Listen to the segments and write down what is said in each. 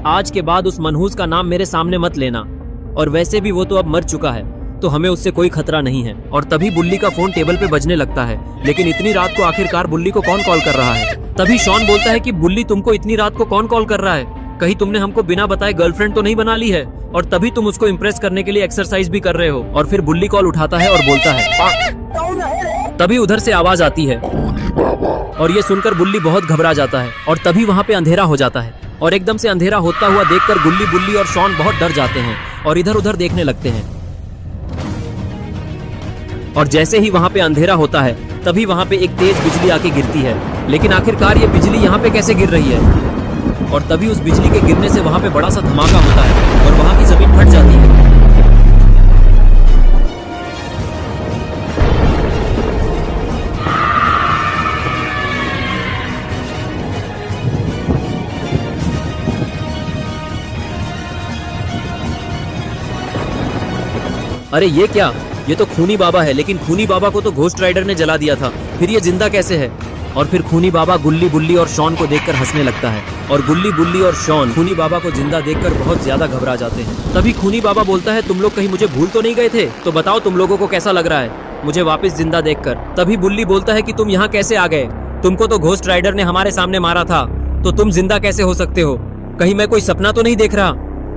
आज के बाद उस मनहूस का नाम मेरे सामने मत लेना, और वैसे भी वो तो अब मर चुका है, तो हमें उससे कोई खतरा नहीं है। और तभी बुल्ली का फोन टेबल पे बजने लगता है। लेकिन इतनी रात को आखिरकार बुल्ली को कौन कॉल कर रहा है? तभी शॉन बोलता है कि बुल्ली, तुमको इतनी रात को कौन कॉल कर रहा है? कहीं तुमने हमको बिना बताए गर्लफ्रेंड तो नहीं बना ली है? और तभी तुम उसको इम्प्रेस करने के लिए एक्सरसाइज भी कर रहे हो। और फिर बुल्ली कॉल उठाता है और बोलता है। तभी उधर से आवाज आती है और ये सुनकर बुल्ली बहुत घबरा जाता है। और तभी वहाँ पे अंधेरा हो जाता है और एकदम से अंधेरा होता हुआ देखकर गुल्ली, बुल्ली और शॉन बहुत डर जाते हैं और इधर उधर देखने लगते हैं। और जैसे ही वहाँ पे अंधेरा होता है तभी वहाँ पे एक तेज बिजली आके गिरती है। लेकिन आखिरकार ये बिजली यहाँ पे कैसे गिर रही है? और तभी उस बिजली के गिरने से वहाँ पे बड़ा सा धमाका होता है और वहाँ की जमीन फट जाती है। अरे ये क्या? ये तो खूनी बाबा है। लेकिन खूनी बाबा को तो घोस्ट राइडर ने जला दिया था, फिर ये जिंदा कैसे है? और फिर खूनी बाबा गुल्ली, बुल्ली और शॉन को देखकर हंसने लगता है। और गुल्ली, बुल्ली और शॉन खूनी बाबा को जिंदा देखकर बहुत ज्यादा घबरा जाते हैं। तभी खूनी बाबा बोलता है, तुम लोग कहीं मुझे भूल तो नहीं गए थे? तो बताओ तुम लोगों को कैसा लग रहा है मुझे वापस जिंदा देखकर? तभी बुल्ली बोलता है कि तुम यहाँ कैसे आ गए? तुमको तो घोस्ट राइडर ने हमारे सामने मारा था, तो तुम जिंदा कैसे हो सकते हो? कहीं मैं कोई सपना तो नहीं देख रहा?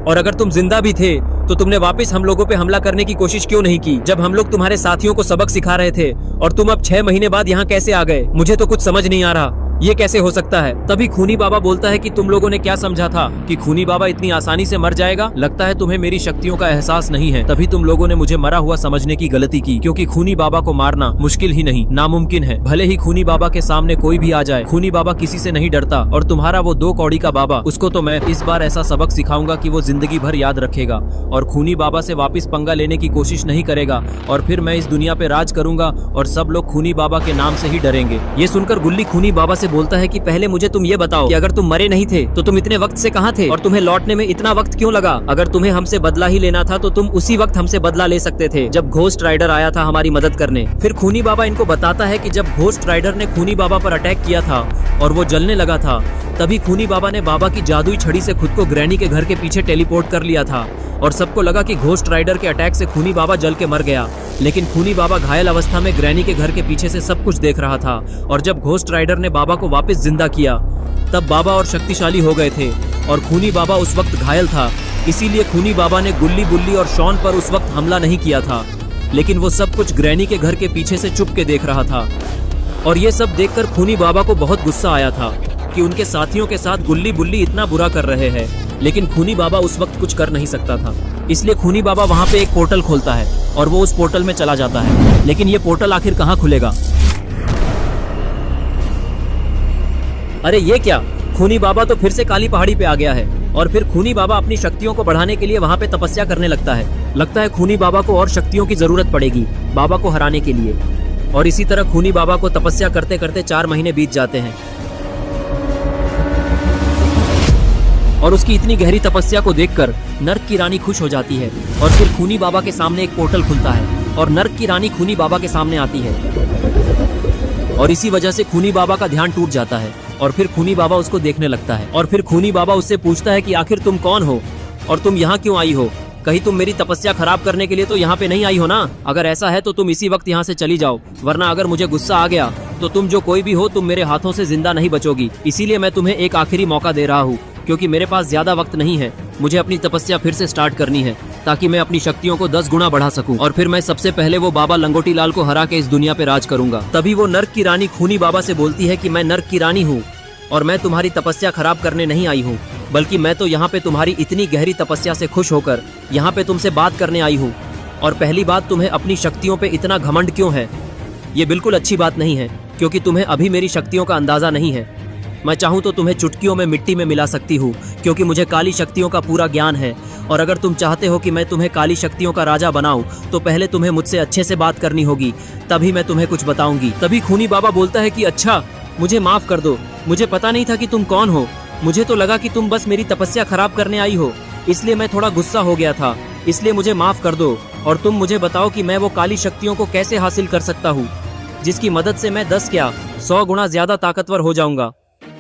और अगर तुम जिंदा भी थे तो तुमने वापस हम लोगों पे हमला करने की कोशिश क्यों नहीं की, जब हम लोग तुम्हारे साथियों को सबक सिखा रहे थे? और तुम अब 6 महीने बाद यहाँ कैसे आ गए? मुझे तो कुछ समझ नहीं आ रहा, ये कैसे हो सकता है? तभी खूनी बाबा बोलता है कि तुम लोगों ने क्या समझा था कि खूनी बाबा इतनी आसानी से मर जाएगा? लगता है तुम्हें मेरी शक्तियों का एहसास नहीं है। तभी तुम लोगों ने मुझे मरा हुआ समझने की गलती की, क्योंकि खूनी बाबा को मारना मुश्किल ही नहीं, नामुमकिन है। भले ही खूनी बाबा के सामने कोई भी आ जाए, खूनी बाबा किसी से नहीं डरता। और तुम्हारा वो 2 कौड़ी का बाबा, उसको तो मैं इस बार ऐसा सबक सिखाऊंगा कि वो जिंदगी भर याद रखेगा और खूनी बाबा से वापस पंगा लेने की कोशिश नहीं करेगा। और फिर मैं इस दुनिया पे राज करूंगा और सब लोग खूनी बाबा के नाम से ही डरेंगे। ये सुनकर गुल्ली खूनी बाबा से बोलता है कि पहले मुझे तुम ये बताओ कि अगर तुम मरे नहीं थे तो तुम इतने वक्त से कहाँ थे, और तुम्हें लौटने में इतना वक्त क्यों लगा? अगर तुम्हें हमसे बदला ही लेना था तो तुम उसी वक्त हमसे बदला ले सकते थे, जब घोस्ट राइडर आया था हमारी मदद करने। फिर खूनी बाबा इनको बताता है कि जब घोस्ट राइडर ने खूनी बाबा पर अटैक किया था और वो जलने लगा था, तभी खूनी बाबा ने बाबा की जादुई छड़ी से खुद को ग्रैनी के घर के पीछे टेलीपोर्ट कर लिया था। और सबको लगा कि घोस्ट राइडर के अटैक से खूनी बाबा जल के मर गया। लेकिन खूनी बाबा घायल अवस्था में ग्रैनी के घर के पीछे से सब कुछ देख रहा था। और जब घोस्ट राइडर ने बाबा को वापस जिंदा किया तब बाबा और शक्तिशाली हो गए थे और खूनी बाबा उस वक्त घायल था। इसीलिए खूनी बाबा ने गुल्ली, बुल्ली और शॉन पर उस वक्त हमला नहीं किया था। लेकिन वो सब कुछ ग्रैनी के घर के पीछे से चुप के देख रहा था। और ये सब देखकर खूनी बाबा को बहुत गुस्सा आया था कि उनके साथियों के साथ गुल्ली, बुल्ली इतना बुरा कर रहे हैं। लेकिन खूनी बाबा उस वक्त कुछ कर नहीं सकता था। इसलिए खूनी बाबा वहाँ पे एक पोर्टल खोलता है और वो उस पोर्टल में चला जाता है। लेकिन ये पोर्टल आखिर कहाँ खुलेगा? अरे ये क्या? खूनी बाबा तो फिर से काली पहाड़ी पे आ गया है। और फिर खूनी बाबा अपनी शक्तियों को बढ़ाने के लिए वहाँ पे तपस्या करने लगता है। लगता है खूनी बाबा को और शक्तियों की जरूरत पड़ेगी बाबा को हराने के लिए। और इसी तरह खूनी बाबा को तपस्या करते करते 4 महीने बीत जाते हैं। और उसकी इतनी गहरी तपस्या को देखकर नर्क की रानी खुश हो जाती है। और फिर खूनी बाबा के सामने एक पोर्टल खुलता है और नर्क की रानी खूनी बाबा के सामने आती है। और इसी वजह से खूनी बाबा का ध्यान टूट जाता है और फिर खूनी बाबा उसको देखने लगता है। और फिर खूनी बाबा उससे पूछता है कि आखिर तुम कौन हो और तुम यहाँ क्यों आई हो? कहीं तुम मेरी तपस्या खराब करने के लिए तो यहाँ पे नहीं आई हो ना? अगर ऐसा है तो तुम इसी वक्त यहाँ से चली जाओ, वरना अगर मुझे गुस्सा आ गया तो तुम जो कोई भी हो, तुम मेरे हाथों से जिंदा नहीं बचोगी। इसीलिए मैं तुम्हें एक आखिरी मौका दे रहा हूँ, क्योंकि मेरे पास ज्यादा वक्त नहीं है। मुझे अपनी तपस्या फिर से स्टार्ट करनी है ताकि मैं अपनी शक्तियों को 10 गुना बढ़ा सकूं। और फिर मैं सबसे पहले वो बाबा लंगोटी लाल को हरा के इस दुनिया पे राज करूंगा। तभी वो नर्क की रानी खूनी बाबा से बोलती है कि मैं नर्क की रानी हूँ और मैं तुम्हारी तपस्या खराब करने नहीं आई हूँ, बल्कि मैं तो यहाँ पे तुम्हारी इतनी गहरी तपस्या से खुश होकर यहाँ पे तुमसे बात करने आई हूँ। और पहली बात, तुम्हें अपनी शक्तियों पे इतना घमंड क्यों है? ये बिल्कुल अच्छी बात नहीं है, क्योंकि तुम्हें अभी मेरी शक्तियों का अंदाजा नहीं है। मैं चाहूँ तो तुम्हें चुटकियों में मिट्टी में मिला सकती हूँ, क्योंकि मुझे काली शक्तियों का पूरा ज्ञान है। और अगर तुम चाहते हो कि मैं तुम्हें काली शक्तियों का राजा बनाऊं, तो पहले तुम्हें मुझसे अच्छे से बात करनी होगी, तभी मैं तुम्हें कुछ बताऊंगी। तभी खूनी बाबा बोलता है कि अच्छा, मुझे माफ कर दो, मुझे पता नहीं था कि तुम कौन हो। मुझे तो लगा कि तुम बस मेरी तपस्या खराब करने आई हो, इसलिए मैं थोड़ा गुस्सा हो गया था, इसलिए मुझे माफ कर दो। और तुम मुझे बताओ कि मैं वो काली शक्तियों को कैसे हासिल कर सकता हूँ, जिसकी मदद से मैं 10 क्या 100 गुना ज्यादा ताकतवर हो जाऊंगा।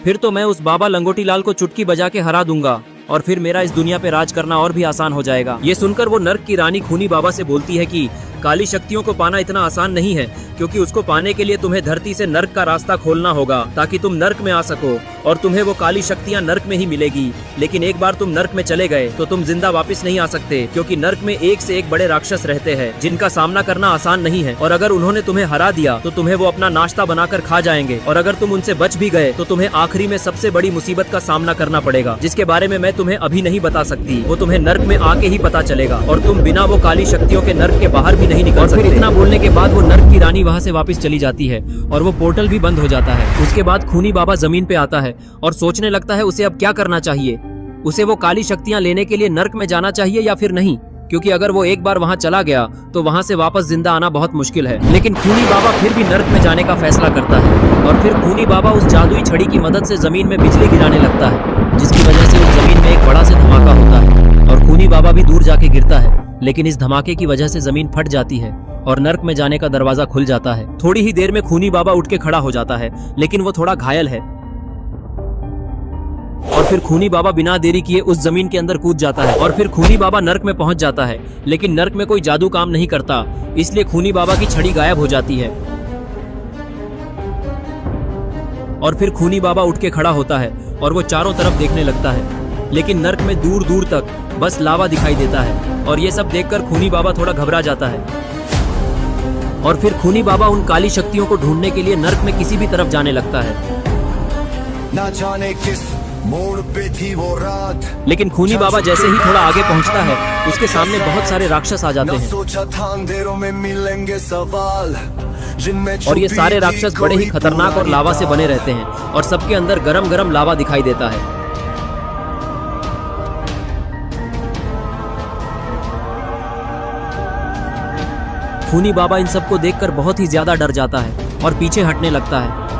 फिर तो मैं उस बाबा लंगोटी लाल को चुटकी बजा के हरा दूंगा। और फिर मेरा इस दुनिया पे राज करना और भी आसान हो जाएगा। ये सुनकर वो नर्क की रानी खूनी बाबा से बोलती है कि काली शक्तियों को पाना इतना आसान नहीं है, क्योंकि उसको पाने के लिए तुम्हें धरती से नर्क का रास्ता खोलना होगा ताकि तुम नर्क में आ सको, और तुम्हें वो काली शक्तियाँ नर्क में ही मिलेगी। लेकिन एक बार तुम नर्क में चले गए तो तुम जिंदा वापस नहीं आ सकते, क्योंकि नर्क में एक से एक बड़े राक्षस रहते हैं जिनका सामना करना आसान नहीं है, और अगर उन्होंने तुम्हें हरा दिया तो तुम्हें वो अपना नाश्ता बनाकर खा जाएंगे, और अगर तुम उनसे बच भी गए तो तुम्हें आखिरी में सबसे बड़ी मुसीबत का सामना करना पड़ेगा, जिसके बारे में मैं तुम्हें अभी नहीं बता सकती। वो तुम्हें नर्क में आके ही पता चलेगा, और तुम बिना वो काली शक्तियों के नर्क के बाहर भी नहीं निकल सकते। फिर इतना बोलने के बाद वो नर्क की रानी वहाँ से वापस चली जाती है और वो पोर्टल भी बंद हो जाता है। उसके बाद खूनी बाबा जमीन पे आता है और सोचने लगता है उसे अब क्या करना चाहिए। उसे वो काली शक्तियाँ लेने के लिए नर्क में जाना चाहिए या फिर नहीं, क्योंकि अगर वो एक बार वहाँ चला गया तो वहाँ से वापस जिंदा आना बहुत मुश्किल है। लेकिन खूनी बाबा फिर भी नर्क में जाने का फैसला करता है, और फिर खूनी बाबा उस जादुई छड़ी की मदद से जमीन में बिजली गिराने लगता है, जिसकी वजह से उस जमीन में एक बड़ा से धमाका होता है और खूनी बाबा भी दूर जाके गिरता है। लेकिन इस धमाके की वजह से जमीन फट जाती है और नर्क में जाने का दरवाजा खुल जाता है। थोड़ी ही देर में खूनी बाबा उठ के खड़ा हो जाता है, लेकिन वो थोड़ा घायल है, और फिर खूनी बाबा बिना देरी किए उस जमीन के अंदर कूद जाता है, और फिर खूनी बाबा नर्क में पहुंच जाता है। लेकिन नर्क में कोई जादू काम नहीं करता, इसलिए खूनी बाबा की छड़ी गायब हो जाती है, और फिर खूनी बाबा उठ के खड़ा होता है और वो चारों तरफ देखने लगता है। लेकिन नर्क में दूर दूर तक बस लावा दिखाई देता है, और ये सब देखकर खूनी बाबा थोड़ा घबरा जाता है। और फिर खूनी बाबा उन काली शक्तियों को ढूंढने के लिए नर्क में किसी भी तरफ जाने लगता है। ना जाने किस मोड़ पे थी वो रात, लेकिन खूनी बाबा जैसे ही थोड़ा आगे पहुंचता है, उसके सामने बहुत सारे राक्षस आ जाते हैं, सोचा था अंधेरों में मिलेंगे सवाल, जिनमें और ये सारे राक्षस बड़े ही खतरनाक और लावा से बने रहते हैं, और सबके अंदर गरम गरम लावा दिखाई देता है। खूनी बाबा इन सबको देखकर बहुत ही ज्यादा डर जाता है और पीछे हटने लगता है,